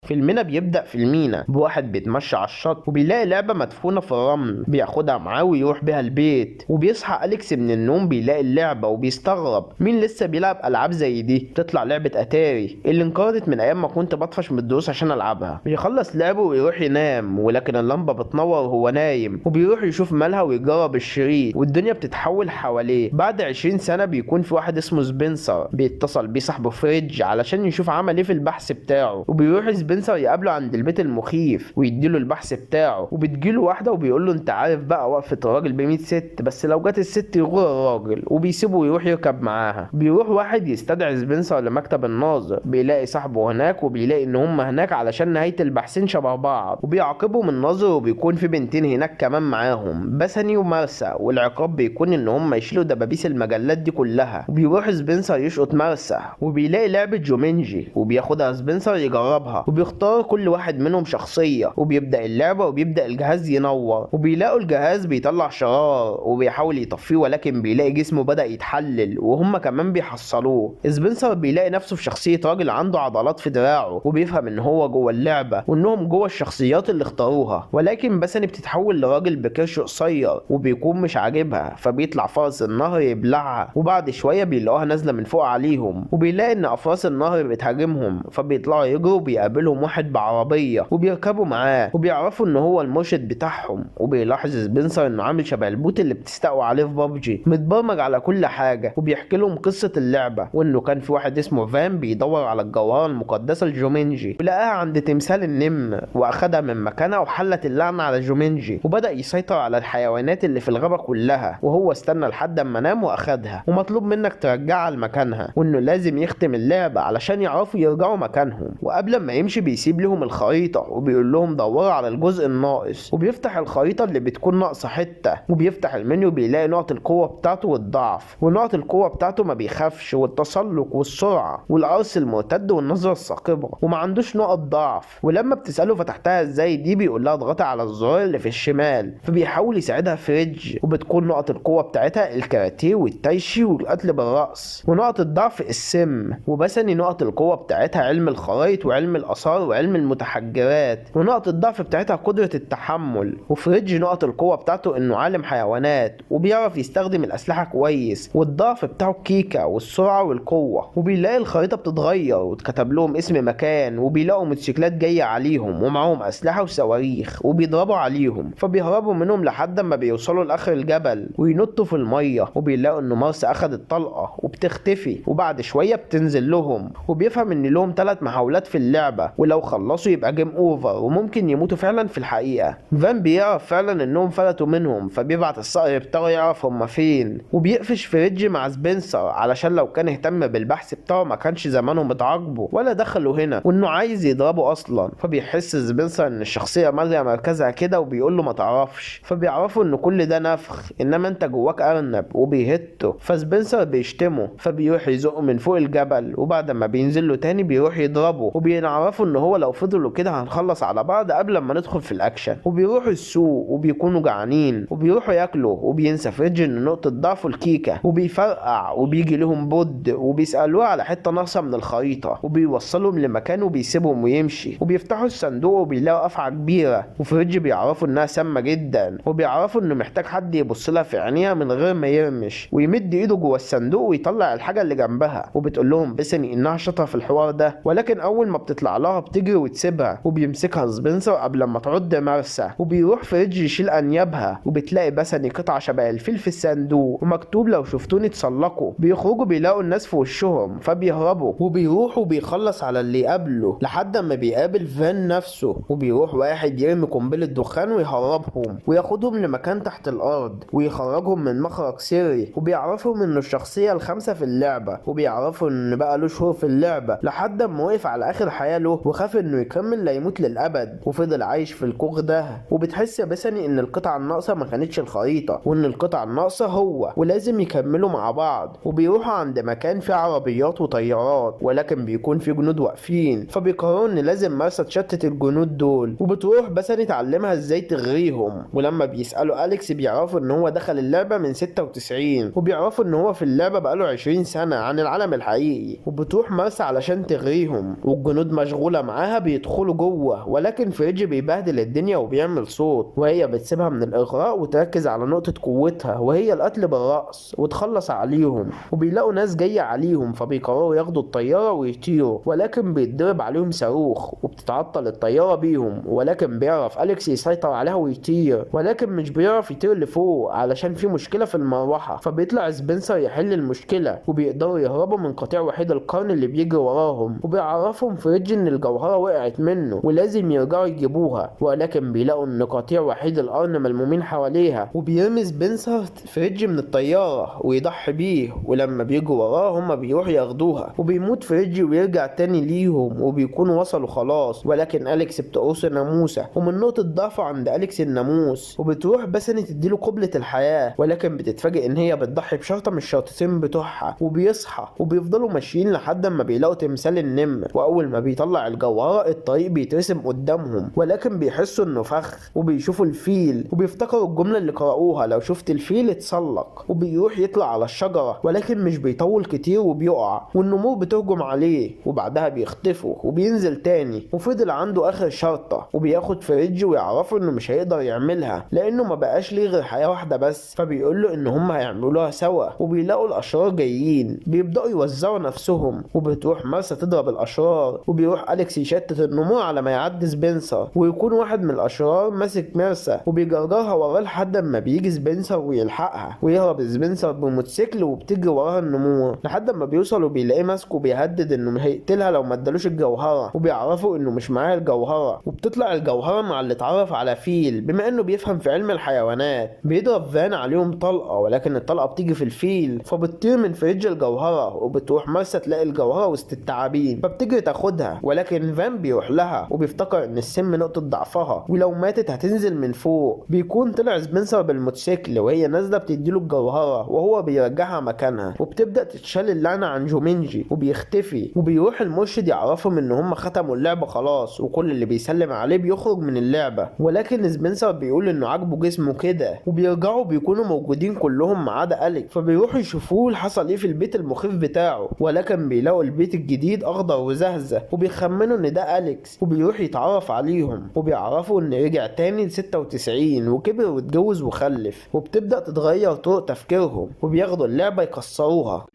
فيلمنا بيبدأ في المينا بواحد بيتمشى على الشط وبيلاقي لعبة مدفونة في الرمل، بياخدها معاه ويروح بيها البيت. وبيصحى أليكس من النوم بيلاقي اللعبة وبيستغرب مين لسه بيلعب ألعاب زي دي. تطلع لعبة أتاري اللي انقرضت من أيام ما كنت بطفش من الدروس عشان ألعبها. بيخلص لعبه ويروح ينام، ولكن اللمبة بتنور وهو نايم، وبيروح يشوف مالها ويجرب الشريط والدنيا بتتحول حواليه. بعد 20 سنة بيكون في واحد اسمه سبنسر بيتصل بيه صاحبه فريدج علشان يشوف عمل ايه في البحث بتاعه. وبيروح سبنسر يقابله عند البيت المخيف ويديله البحث بتاعه. وبتجيله واحدة وبيقول له انت عارف بقى وقفة الراجل ب100 ست، بس لو جت الست يغور الراجل. وبيسيبه ويروح يركب معاها. بيروح واحد يستدعي سبنسر لمكتب الناظر، بيلاقي صاحبه هناك وبيلاقي ان هم هناك علشان نهاية البحثين شبه بعض. وبيعاقبهم الناظر وبيكون في بنتين هناك كمان معاهم، بسني ومارسا. والعقاب بيكون ان هم يشيلوا دبابيس المجلات دي كلها. وبيروح سبنسر يشقط مارسا وبيلاقي لعبة جومينجي وبياخدها سبنسر يجربها. وبيختار كل واحد منهم شخصية وبيبدأ اللعبة وبيبدأ الجهاز ينور. وبيلاقوا الجهاز بيطلع شرار وبيحاول يطفيه، ولكن بيلاقي جسمه بدأ يتحلل وهم كمان بيحصلوه. سبنسر بيلاقي نفسه في شخصية راجل عنده عضلات في دراعه، وبيفهم ان هو جوه اللعبة وانهم جوه الشخصيات اللي اختاروها. ولكن بسني بتتحول لراجل بكرش قصير وبيكون مش عاجبها، فبيطلع فرس النهر يبلعها. وبعد شوية بيلاقوها نازلة من فوق عليهم، وبيلاقي ان افراس النهر بتهاجمهم، فبيطلعوا يجروا وبيقابلهم واحد بعربية وبيركبوا معاه وبيعرفوا ان هو المرشد بتاعهم. وبيلاحظ سبنسر انه عامل شبه البوت اللي بتستقوا عليه في بابجي، متبرمج على كل حاجة. وبيحكي لهم قصة اللعبة وانه كان في واحد اسمه فان بيدور على الجوهرة المقدسة لجومينجي، ولقاها عند تمثال النمر واخدها من مكانها وحلت اللعنة على جومينجي. وبدأ يسيطر على الحيوانات اللي في الغابة كلها، وهو استنى لحد اما نام واخدها. ومطلوب منك ترجعها لمكانها، وانه لازم يختم اللعبة علشان يعرفوا يرجعوا مكانهم. وقبل ما يمشي بيسيب لهم الخريطة وبيقول لهم دوروا على الجزء الناقص. وبيفتح الخريطة اللي بتكون ناقصة حتة، وبيفتح المنيو بيلاقي نقط القوة بتاعته والضعف. ونقط القوة بتاعته ما بيخافش والتسلق والسرعة والقرص المرتد والنظرة الثاقبة، وما عندوش نقط ضعف. ولما بتسأله فتحتها ازاي دي بيقول لها اضغطي على الزرار اللي في الشمال. فبيحاول يساعدها فريدج، وبتكون نقط القوة بتاعتها الكاراتيه والتايشي والقتل بالرأس. ونقط الضعف السم. وبسني نقط القوة بتاعتها علم الخرايط وعلم الآثار وعلم المتحجرات. ونقط الضعف بتاعتها قدرة التحمل. وفريدج نقط القوة بتاعته انه عالم حيوانات وبيعرف يستخدم الأسلحة كويس. والضعف بتاعه الكيكة والسرعة والقوة. وبيلاقي الخريطة بتتغير واتكتب لهم اسم مكان، وبيلاقوا موتوسيكلات جاية عليهم ومعاهم أسلحة وصواريخ وبيضربوا عليهم. فبيهربوا منهم لحد ما بيوصلوا لآخر الجبل وينطوا في المية. وبيلاقوا انه مارس أخدت طلقة وبتختفي، وبعد شوية بتنزل لهم. وبيفهم ان لهم 3 محاولات في اللعبة، ولو خلصوا يبقى جيم اوفر وممكن يموتوا فعلا في الحقيقة. فان بيعرف فعلا انهم فلتوا منهم، فبيبعت الصقر بتاعه يعرف هم فين. وبيقفش فريدج مع سبنسر علشان لو كان اهتم بالبحث بتاعه ما كانش زمانهم اتعاقبوا ولا دخلوا هنا، وانه عايز يضربه اصلا. فبيحس سبنسر ان الشخصية مالية مركزها كده وبيقول له ما تعرفش. فبيعرفوا ان كل ده نفخ، انما انت جواك ارنب. وبيهته، فسبنسر بيشتمه، فبيروح يزقه من فوق الجبل. وبعد ما بينزل له تاني بيروح يضربه، وبيعرفوا ان هو لو فضلوا كده هنخلص على بعض قبل ما ندخل في الاكشن. وبيروحوا السوق وبيكونوا جعانين وبيروحوا ياكلوا. وبينسى فريدج ان نقطة ضعفه الكيكة، وبيفرقع. وبيجي لهم بود وبيسألوه على حتة ناقصة من الخريطة، وبيوصلهم لمكان وبيسيبهم ويمشي. وبيفتحوا الصندوق وبيلاقوا قفعة كبيرة، وفريدج بيعرفوا انها سامة جدا. وبيعرفوا انه محتاج حد يبص لها في عينيها من غير ما يرمش، ويمد ايده جوه الصندوق ويطلع الحاجة اللي جنبها. وبتقول لهم بسني انها شاطرة في الحوار ده، ولكن اول ما بتطلع لها بتجري وتسيبها. وبيمسكها سبنسر قبل ما تعض مارسا. وبيروح فريدج يشيل انيابها، وبتلاقي بسني قطعة شبه الفيل في الصندوق ومكتوب لو شفتوني تسلقوا. بيخرجوا بيلاقوا الناس في وشهم فبيهربوا. وبيروح وبيخلص على اللي قبله لحد ما بيقابل فان نفسه. وبيروح واحد يرمي قنبلة دخان ويهربهم وياخدهم لمكان تحت الارض ويخرجهم من مخرج سري. وبيعرفوا انه الشخصية الخامسة في اللعبة، وبيعرفوا ان بقى له شهور في اللعبة لحد ما وقف على اخر حياة له وخاف انه يكمل لا يموت للابد، وفضل عايش في الكوخ ده. وبتحس بسني ان القطعة الناقصة ما كانتش الخريطة، وان القطعة الناقصة هو، ولازم يكملوا مع بعض. وبيروحوا عند مكان فيه عربيات وطيارات، ولكن بيكون فيه جنود واقفين. فبيقرروا ان لازم مارسا تشتت الجنود دول. وبتروح بسني تعلمها ازاي تغريهم. ولما بيسألوا أليكس بيعرفوا ان هو دخل اللعبة من 96، وبيعرفوا ان هو في اللعبة بقاله 20 سنة عن العالم الحقيقي. وبتروح مارسا علشان تغريهم، والجنود مشغولة واحدة معاها بيدخلوا جوه، ولكن فريدج بيبهدل الدنيا وبيعمل صوت، وهي بتسيبها من الإغراء وتركز على نقطة قوتها وهي القتل بالرأس وتخلص عليهم. وبيلاقوا ناس جاية عليهم فبيقرروا ياخدوا الطيارة ويطيروا، ولكن بيتضرب عليهم صاروخ وبتتعطل الطيارة بيهم. ولكن بيعرف أليكس يسيطر عليها ويطير، ولكن مش بيعرف يطير لفوق علشان في مشكلة في المروحة. فبيطلع سبنسر يحل المشكلة وبيقدروا يهربوا من قطيع وحيد القرن اللي بيجري وراهم. وبيعرفهم فريدج ان الجوهرة وقعت منه ولازم يرجعوا يجيبوها، ولكن بيلاقوا ان قطيع وحيد القرن ملمومين حواليها. وبيرمي سبنسر فريدج من الطيارة ويضحي بيه، ولما بيجوا وراه هما بيروحوا ياخدوها. وبيموت فريدج ويرجع تاني ليهم وبيكونوا وصلوا خلاص، ولكن أليكس بتقرص ناموسة، ومن نقطة ضعف عند أليكس الناموس. وبتروح بسني تديله قبلة الحياة، ولكن بتتفاجئ ان هي بتضحي بشرطة من الشرطتين بتوعها. وبيصحى وبيفضلوا ماشيين لحد ما بيلاقوا تمثال النمر، واول ما بيطلع الجوهرة الطريق بيترسم قدامهم، ولكن بيحسوا انه فخ. وبيشوفوا الفيل وبيفتكروا الجملة اللي قرأوها: لو شفت الفيل اتسلق. وبيروح يطلع على الشجرة، ولكن مش بيطول كتير وبيقع، والنمور بتهجم عليه. وبعدها بيختفوا وبينزل تاني. وفضل عنده اخر شرطة، وبياخد فريدج ويعرفوا انه مش هيقدر يعملها لانه ما بقاش ليه غير حياة واحدة بس. فبيقول له ان هم هيعملوها سوا. وبيلاقوا الاشرار جايين بيبدأوا يوزعوا نفسهم، وبتروح مارسا تضرب الاشرار. وبيروح أليكس يشتت النمور على ما يعدي سبنسر، ويكون واحد من الاشرار ماسك مارسا وبيجرجرها وراه لحد ما بيجي سبنسر ويلحقها. ويهرب سبنسر بموتوسيكل وبتجري وراها النمور لحد ما بيوصل وبيلاقيه ماسكه وبيهدد انه هيقتلها لو ما ادالوش الجوهرة. وبيعرفوا انه مش معاه الجوهرة، وبتطلع الجوهرة مع اللي اتعرف على فيل بما انه بيفهم في علم الحيوانات. بيضرب فان عليهم طلقة، ولكن الطلقة بتيجي في الفيل فبتطير من فريدج الجوهرة. وبتروح مارسا تلاقي الجوهرة وسط التعابين فبتجري تاخدها، ولكن فان بيروح لها وبيفتكر ان السم نقطة ضعفها ولو ماتت هتنزل من فوق. بيكون طلع سبنسر بالموتوسيكل وهي نازلة بتديله الجوهرة وهو بيرجعها مكانها. وبتبدأ تتشال اللعنة عن جومينجي وبيختفي. وبيروح المرشد يعرفهم ان هم ختموا اللعبة خلاص، وكل اللي بيسلم عليه بيخرج من اللعبة. ولكن سبنسر بيقول انه عاجبه جسمه كده. وبيرجعوا بيكونوا موجودين كلهم ما عدا أليكس، فبيروحوا يشوفوه حصل ايه في البيت المخيف بتاعه. ولكن بيلاقوا البيت الجديد اخضر وزهزه، وبيخمنوا ان ده أليكس. وبيروح يتعرف عليهم وبيعرفوا ان رجع تاني ل 96 وكبر واتجوز وخلف. وبتبدأ تتغير طرق تفكيرهم وبياخدوا اللعبة يكسروها.